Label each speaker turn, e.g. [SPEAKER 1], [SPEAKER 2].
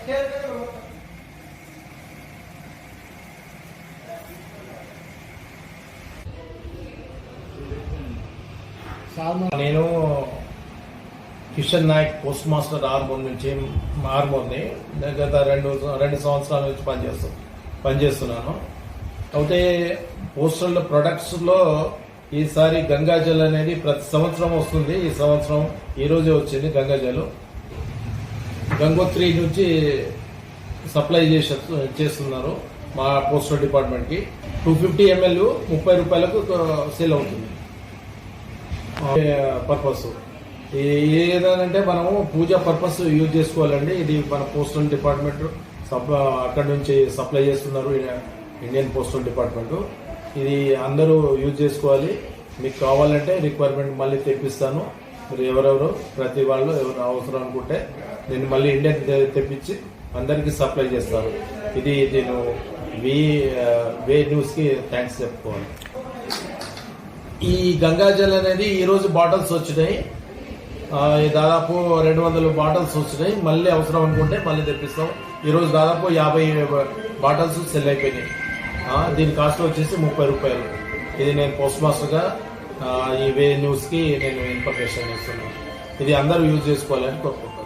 [SPEAKER 1] నేను Kishan Naik post master Armoor నుంచి ఆర్మూర్ని గత రెండు సంవత్సరాల నుంచి పనిచేస్తున్నాను. అయితే పోస్టల్ ప్రొడక్ట్స్ లో ఈసారి గంగాజల్ అనేది ప్రతి సంవత్సరం వస్తుంది. ఈ సంవత్సరం ఈ రోజే వచ్చింది గంగాజల్. గంగోత్రి నుంచి సప్లై చేస్తున్నారు మా పోస్టల్ డిపార్ట్మెంట్ కి. 250 ml 30 రూపాయలకు సేల్ అవుతుంది. పర్పస్ ఏదంటే మనము పూజా పర్పస్ యూజ్ చేసుకోవాలండి. ఇది మన పోస్టల్ డిపార్ట్మెంట్ అక్కడ నుంచి సప్లై చేస్తున్నారు, ఇండియన్ పోస్టల్ డిపార్ట్మెంట్. ఇది అందరూ యూజ్ చేసుకోవాలి. మీకు కావాలంటే రిక్వైర్మెంట్ మళ్ళీ తెప్పిస్తాను. మీరు ఎవరెవరు ప్రతి వాళ్ళు ఎవరు అవసరం అనుకుంటే నేను మళ్ళీ ఇండియన్ తెప్పించి అందరికీ సప్లై చేస్తాను. ఇది నేను వే న్యూస్ కి థ్యాంక్స్ చెప్పుకోవాలి. ఈ గంగాజల్ అనేది ఈ రోజు బాటిల్స్ వచ్చినాయి. దాదాపు 200 బాటిల్స్ వచ్చినాయి. మళ్ళీ అవసరం అనుకుంటే మళ్ళీ తెప్పిస్తాం. ఈ రోజు దాదాపు 50 బాటిల్స్ సెల్ అయిపోయినాయి. దీని కాస్ట్ వచ్చేసి 30 రూపాయలు. ఇది నేను పోస్ట్ మాస్టర్ గా ఈ వే న్యూస్ కి నేను ఇన్ఫర్మేషన్ ఇస్తున్నాను. ఇది అందరూ యూజ్ చేసుకోవాలని కోరుకుంటున్నాను.